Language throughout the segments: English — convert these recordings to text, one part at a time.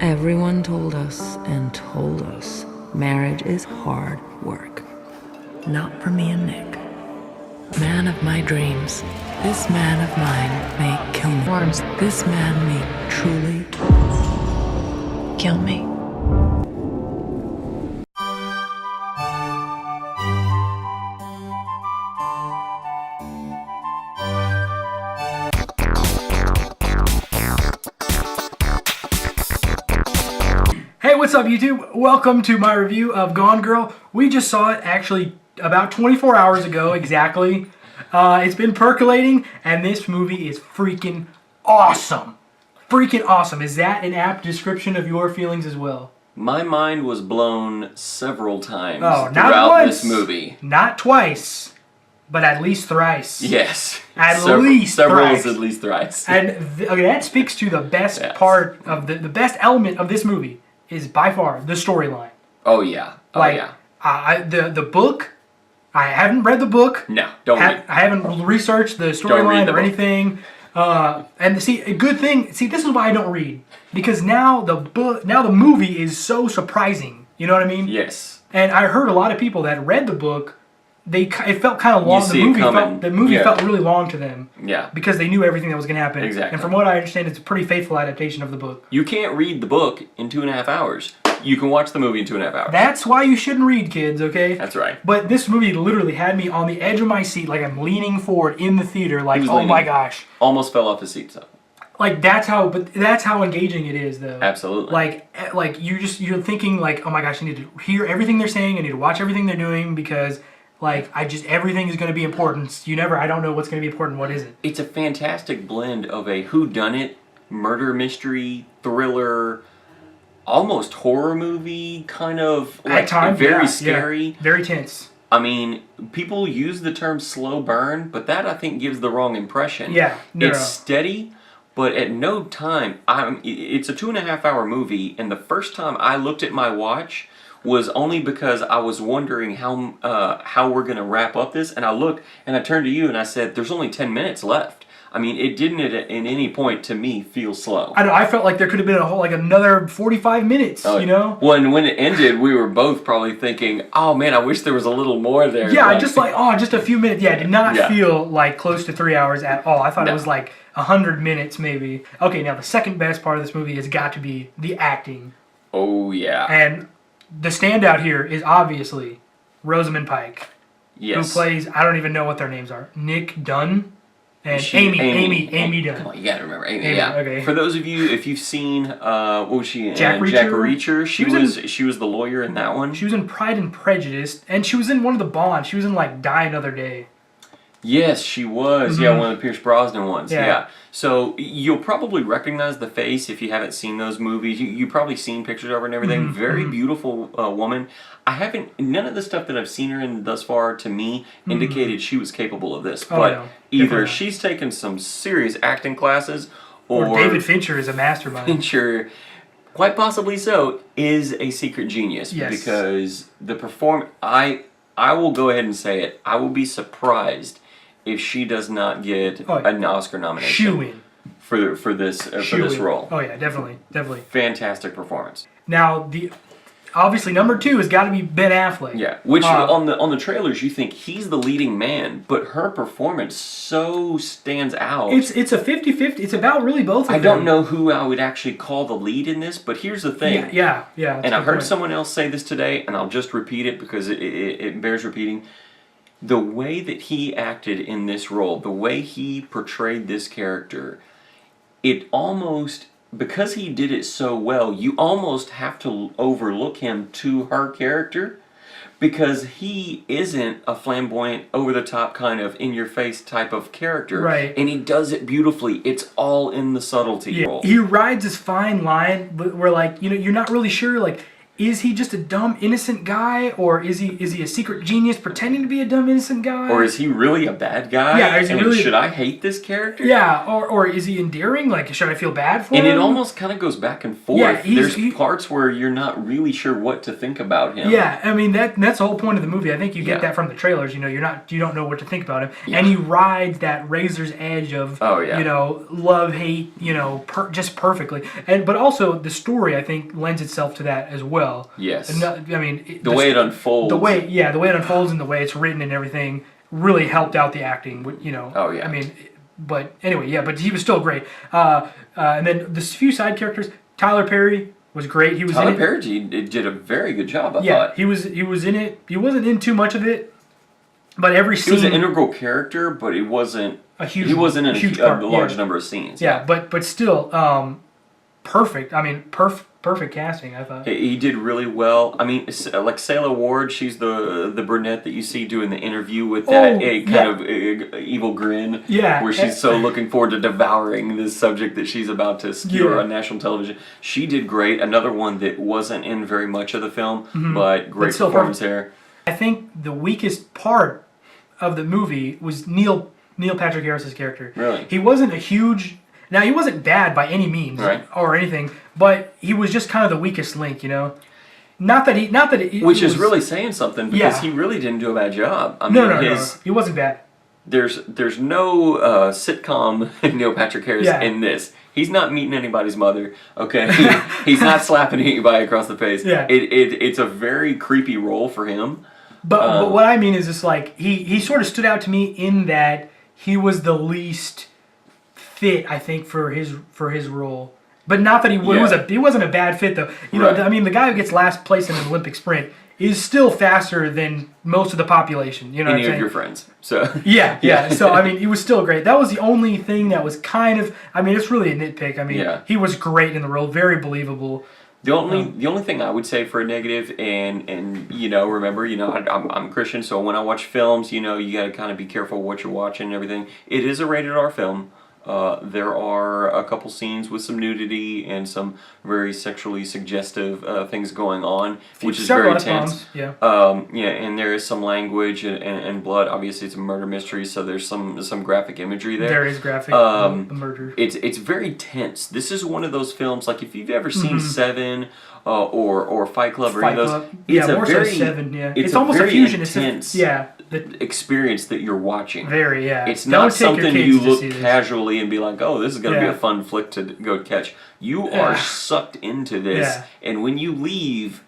Everyone told us and told us marriage is hard work. Not for me and Nick. Man of my dreams, this man of mine may kill me. Worms, this man may truly kill me. Hey, what's up YouTube? Welcome to my review of Gone Girl. We just saw it actually about 24 hours ago exactly. It's been percolating and this movie is freaking awesome. Freaking awesome. Is that an apt description of your feelings as well? My mind was blown several times Not throughout once, this movie. Not twice, but at least thrice. Yes. At least several thrice. is at least thrice. And okay, that speaks to the best part of the best element of this movie is by far the storyline. Oh yeah. Oh yeah. The book, I haven't read the book. No, don't read. I haven't researched the storyline or anything. And see, a good thing. See, this is why I don't read, because now the movie is so surprising. You know what I mean? Yes. And I heard a lot of people that read the book. It felt kind of long. The movie felt really long to them. Yeah. Because they knew everything that was going to happen. Exactly. And from what I understand, it's a pretty faithful adaptation of the book. You can't read the book in 2.5 hours. You can watch the movie in 2.5 hours. That's why you shouldn't read, kids, okay? That's right. But this movie literally had me on the edge of my seat, like I'm leaning forward in the theater, like, oh my gosh. Almost fell off his seat, so. Like, that's how engaging it is, though. Absolutely. Like you're thinking, like, oh my gosh, I need to hear everything they're saying, I need to watch everything they're doing, because, like, everything is going to be important. I don't know what's going to be important, what isn't. It's a fantastic blend of a whodunit, murder mystery, thriller, almost horror movie, kind of, like, at times, very scary. Yeah, very tense. I mean, people use the term slow burn, but that I think gives the wrong impression. Yeah, it's steady, but at no time, it's a 2.5 hour movie, and the first time I looked at my watch was only because I was wondering how we're going to wrap up this, and I looked, and I turned to you, and I said, there's only 10 minutes left. I mean, it didn't at any point to me feel slow. I know. I felt like there could have been another 45 minutes. You know. Well, and when it ended, we were both probably thinking, "Oh man, I wish there was a little more there." Yeah, just a few minutes. Yeah, it did not feel like close to 3 hours at all. I thought it was like 100 minutes maybe. Okay, now the second best part of this movie has got to be the acting. Oh yeah. And the standout here is obviously Rosamund Pike. Yes. Who plays, I don't even know what their names are. Nick Dunn. And Amy Dunn. Come on, you gotta remember Amy. Yeah. Okay. For those of you, if you've seen, what was she in? Jack Reacher. Jack Reacher. She was the lawyer in that one. She was in Pride and Prejudice, and she was in one of the Bonds. She was in like Die Another Day. Yes, she was. Mm-hmm. Yeah, one of the Pierce Brosnan ones. Yeah. So you'll probably recognize the face if you haven't seen those movies. You've probably seen pictures of her and everything. Mm-hmm. Very beautiful woman. None of the stuff that I've seen her in thus far, to me, indicated she was capable of this. But either she's taken some serious acting classes, or David Fincher is a mastermind. Fincher, quite possibly so, is a secret genius. Yes. Because the I will go ahead and say it, I will be surprised if she does not get an Oscar nomination. Shoo-in. For this role. Oh yeah, definitely. Fantastic performance. Now obviously number 2 has got to be Ben Affleck. Yeah, which on the trailers you think he's the leading man, but her performance so stands out. It's a 50-50. It's about really both of them. I don't know who I would actually call the lead in this, but here's the thing. Yeah. And I heard someone else say this today, and I'll just repeat it because it bears repeating. The way that he acted in this role, the way he portrayed this character, it almost, because he did it so well, you almost have to overlook him to her character, because he isn't a flamboyant, over-the-top kind of in-your-face type of character. Right. And he does it beautifully. It's all in the subtlety. Yeah. He rides this fine line where, like, you know, you're not really sure, like, is he just a dumb innocent guy, or is he a secret genius pretending to be a dumb innocent guy? Or is he really a bad guy? Yeah, is he and really- should I hate this character? Yeah, or is he endearing? Like, should I feel bad for him? And it almost kind of goes back and forth. Yeah, There's parts where you're not really sure what to think about him. Yeah, I mean that's the whole point of the movie. I think you get Yeah. that from the trailers. You know, you don't know what to think about him, Yeah. and he rides that razor's edge of Oh, yeah. you know, love hate, you know, just perfectly. But also the story I think lends itself to that as well. Yes. And I mean The way it unfolds. the way it unfolds and the way it's written and everything really helped out the acting. You know. Oh, yeah. I mean, but anyway, yeah, but he was still great. And then the few side characters, Tyler Perry was great. He was Tyler in it. Perry did a very good job, I Yeah, thought. he was in it. He wasn't in too much of it, but every He scene was an integral character, but it wasn't. he wasn't in huge a part, large yeah. number of scenes. Yeah, but still, perfect. I mean, perfect casting. I thought. He did really well. I mean, like Sailor Ward, she's the brunette that you see doing the interview with that kind of evil grin. Yeah. Where she's so looking forward to devouring this subject that she's about to skewer Yeah. on national television. She did great. Another one that wasn't in very much of the film, but great still performance there. I think the weakest part of the movie was Neil Patrick Harris's character. Really? He wasn't a huge. Now he wasn't bad by any means Right. or anything, but he was just kind of the weakest link, you know. Not that it Which is was- really saying something because Yeah. he really didn't do a bad job. I mean, no, he wasn't bad. There's no sitcom Neil Patrick Harris Yeah. in this. He's not meeting anybody's mother. Okay, he's not slapping anybody across the face. Yeah. It's a very creepy role for him. But what I mean is just like he sort of stood out to me in that he was the least fit, I think, for his role. But not that he wasn't a bad fit though. You know, Right. I mean, the guy who gets last place in an Olympic sprint is still faster than most of the population. You know what I'm Any of saying? your friends. So Yeah. So I mean, he was still great. That was the only thing that was kind of. I mean, it's really a nitpick. I mean, Yeah. he was great in the role, very believable. The only thing I would say for a negative, and you know, remember, you know, I'm Christian, so when I watch films, you know, you got to kind of be careful what you're watching and everything. It is a rated R film. There are a couple scenes with some nudity and some very sexually suggestive things going on, which is Several very tense. F-bombs, yeah. Yeah, and there is some language and blood. Obviously, it's a murder mystery, so there's some graphic imagery there. There is graphic. Um, the murder. It's very tense. This is one of those films, like if you've ever seen Seven or Fight Club or any of those, it's Yeah, a more very, so Seven. Yeah, it's almost very a fusion. intense Yeah, experience that you're watching. very. Yeah, It's Don't not take your something kids you to look see this. casually and be like, oh, this is going to be Yeah. a fun flick to go catch. You Yeah. are sucked into this, Yeah. and when you leave,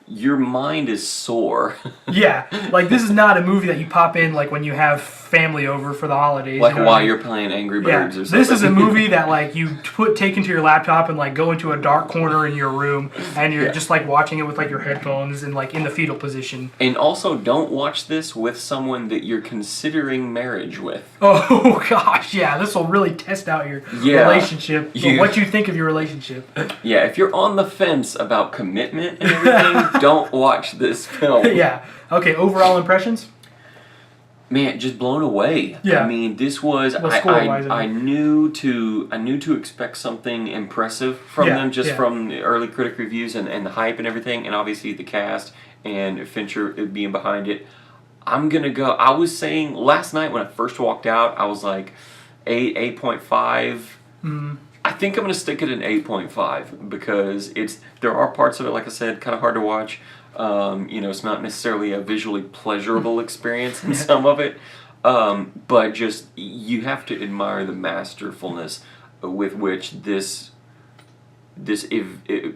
your mind is sore. Yeah, like this is not a movie that you pop in like when you have family over for the holidays. Like you know while what I mean? you're playing Angry Yeah, Birds or something. this is a movie that like you take into your laptop and like go into a dark corner in your room and you're just like watching it with like your headphones and like in the fetal position. And also, don't watch this with someone that you're considering marriage with. Oh gosh, yeah, this will really test out your Yeah. relationship, or You- what you think of your relationship. Yeah, if you're on the fence about commitment and everything, don't watch this film. Yeah. Okay. Overall impressions. Man, just blown away. Yeah. I mean, this was Well, score-wise, I knew to expect something impressive from Yeah, them just yeah. from the early critic reviews and the hype and everything, and obviously the cast and Fincher being behind it. I'm gonna go. I was saying last night when I first walked out, I was like 8.5. I think I'm gonna stick it at 8.5 because there are parts of it, like I said, kind of hard to watch. You know, it's not necessarily a visually pleasurable experience in some of it, but just you have to admire the masterfulness with which this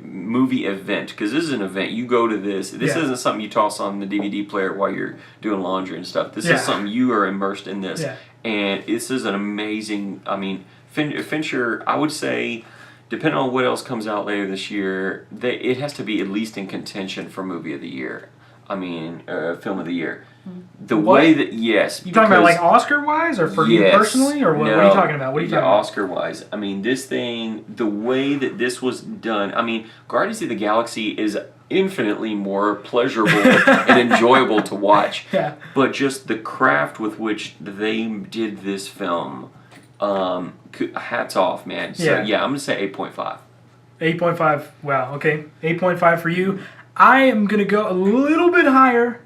movie event, because this is an event. You go to this. This Yeah. isn't something you toss on the DVD player while you're doing laundry and stuff. This Yeah. is something you are immersed in this, Yeah. and this is an amazing. I mean, Fincher, I would say, depending on what else comes out later this year, it has to be at least in contention for movie of the year. I mean, film of the year. The What? way that yes, You talking about like because- Oscar wise or for you Yes. personally or what are No. you talking about? What are you Yeah, talking about? Oscar wise. I mean, this thing, the way that this was done. I mean, Guardians of the Galaxy is infinitely more pleasurable and enjoyable to watch. Yeah. But just the craft with which they did this film, hats off, man. So Yeah. yeah, I'm gonna say 8.5. 8.5. Wow. Okay. 8.5 for you. I am going to go a little bit higher,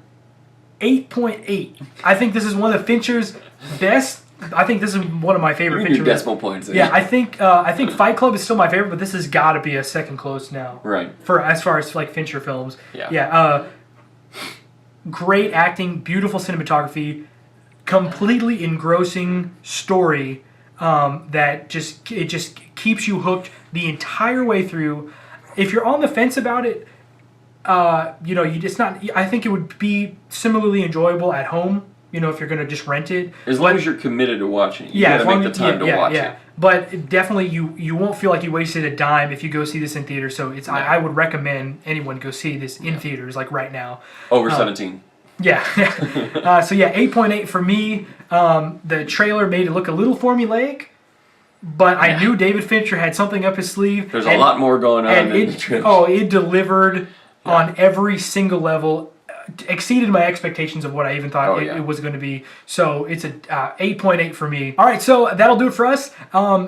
8.8. I think this is one of Fincher's best. I think this is one of my favorite Your Fincher movies. decimal points. Yeah, I think Fight Club is still my favorite, but this has got to be a second close now. Right. For as far as like Fincher films. Yeah. Yeah. Great acting, beautiful cinematography, completely engrossing story that just keeps you hooked the entire way through. If you're on the fence about it, it's not. I think it would be similarly enjoyable at home. If you're gonna just rent it. As long as you're committed to watching it. You Yeah, gotta make the time to watch it. But definitely, you won't feel like you wasted a dime if you go see this in theaters. So it's I would recommend anyone go see this in theaters like right now. Over 17. Yeah. 8.8 for me. The trailer made it look a little formulaic, but I knew David Fincher had something up his sleeve. There's a lot more going on and in the trailer. it delivered on every single level. Exceeded my expectations of what I even thought it was going to be. So it's a 8.8 for me. All right, so that'll do it for us.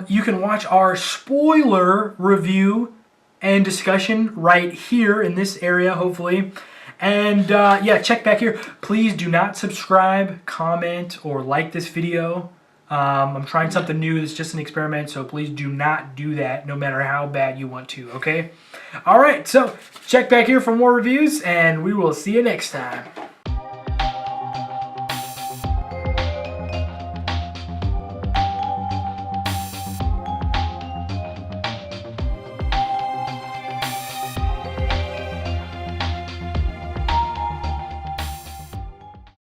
You can watch our spoiler review and discussion right here in this area, hopefully. And check back here. Please do not subscribe, comment, or like this video. I'm trying something new. It's just an experiment, so please do not do that no matter how bad you want to, okay? All right, so check back here for more reviews, and we will see you next time.